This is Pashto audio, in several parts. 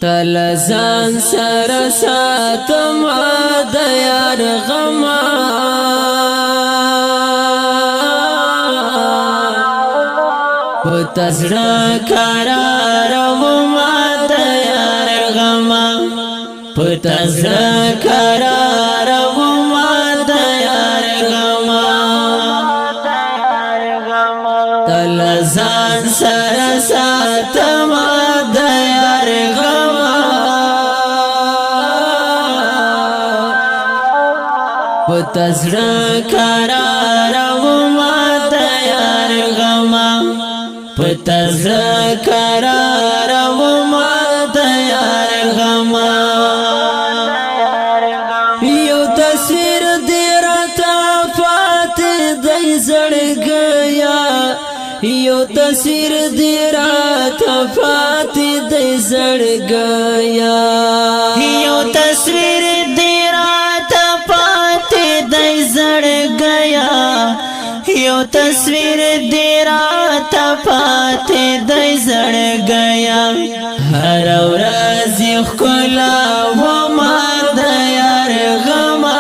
تل ځان سره ساتم د یار غما پتا زړه قرار وما د یار غما پتا زړه قرار وما د یار غما تل ځان سره ساتم د یار غما پتا زړه قرار وما د یار غما پتا زړه قرار وما د یار غما یو تصویر دی راته پاتې دی زړګیا یو تصویر دی راته پاتې دی زړګیا یو تصویر دی راته پاتې دی زړګیا یو تصویر دی راته پاتې دی زړګیا هر ورځ ښکلا وما د یار غما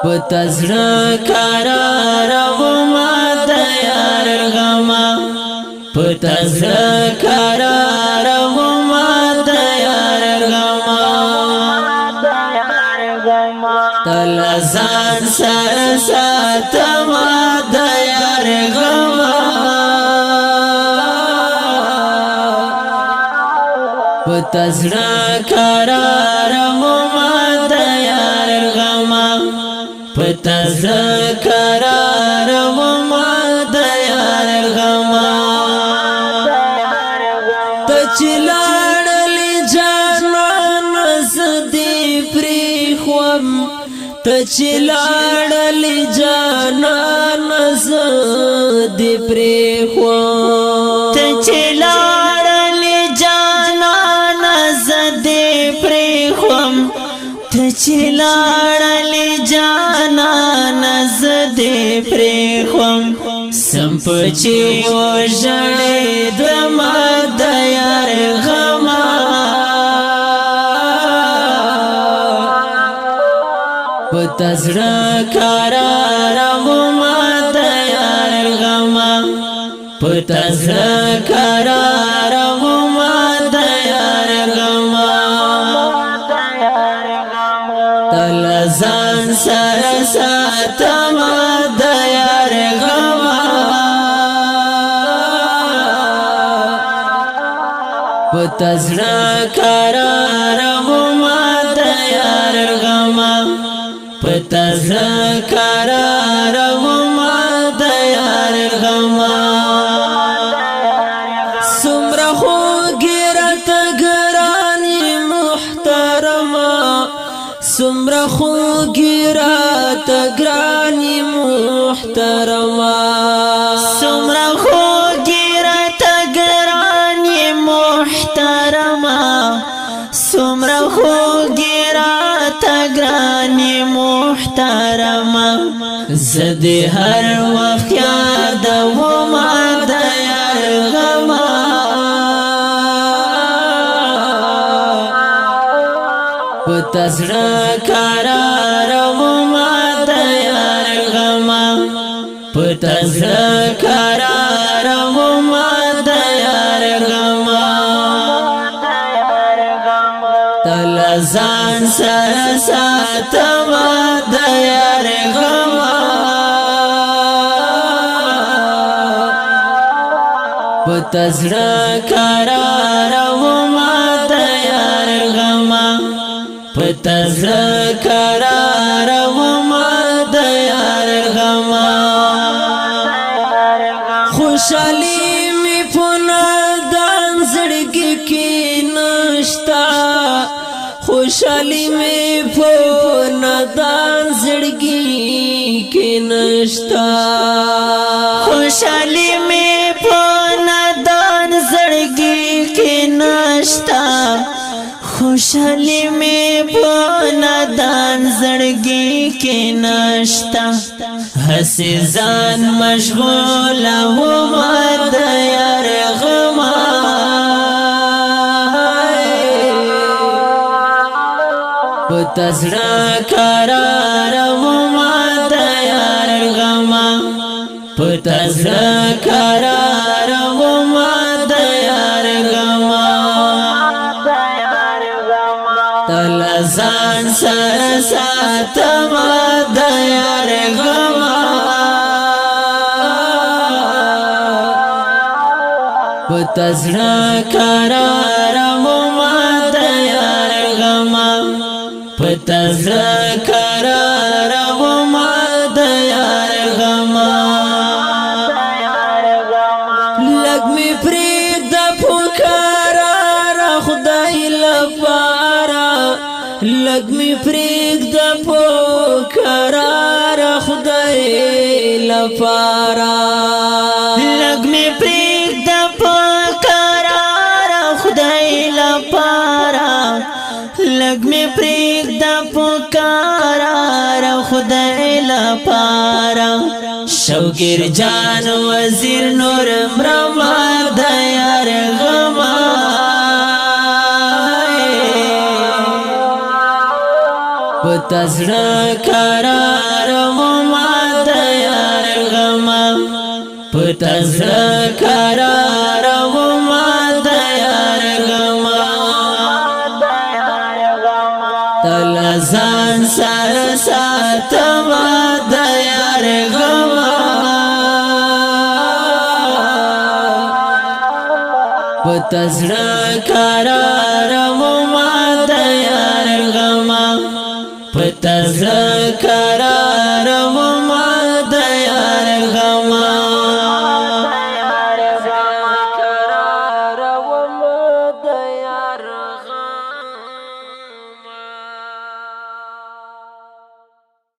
پتا زړه قرار وما د یار غما پتا زړه قرار وما د یار غما تل ځان سره ساتم د یار غما پتا زړه قرار وما د یار غما پتا زړه قرار وما د یار غما ته چې لاړلې جانان زدې پرېښوم ته چې لاړلې جانان زدې پرېښوم ته چې لاړلې جانان زدې پرېښوم ته چې لاړلې جانان زدې پرېښوم سم پچې وژړېدم د یار غما پتا زړه قرار وما د یار غما پتا زړه قرار وما د یار غما تل ځان سره ساتم د یار غما پتا زړه قرار وما د یار غما پتا زړه قرار وما د یار غما څومره خوږې راته ګرانې محترمه څومره خوږې راته ګرانې محترمه څومره خوږې راته ګرانې محترمه څومره خوږې راته ګرانې محترمه زه دې هر وخت یادوم د یار غما پتا زړه قرار وما د یار غما پتا زړه قرار وما د یار غما تل ځان سره ساتم د یار غما پتا زړه قرار وما د یار غما پتا زړه قرار وما د یار غما خوشالي می پونه دان زړګي کې نشتا خوشالي می پونه دان زړګي کې نشتا خوشالي می پونه دان زړګي کې نشتا خوشالي می پونه دان زړګي کې نشتا هسې ځان مشغوله وم د یار پتزړه قرار وما د یار غما پتزړه قرار وما د یار غما تل ځان سره ساتم د یار غما پتزړه قرار وما د یار غما پتزړه قرار وما د یار غما لګ می پرېږد پکارار خدای لپاره لګ می پرېږد پکارار خدای لپاره لګ می پرېږد پکارار خدای لپاره لګ می پرېږد پکارار خدای لپاره شوګر جان وزیر نور مرما د یار غما پتزړه قرار وما د یار غما پتزړه قرار وما د یار غما تل ځان سره ساتم د یار غما پتزړه قرار وما د یار غما پتزړه قرار وما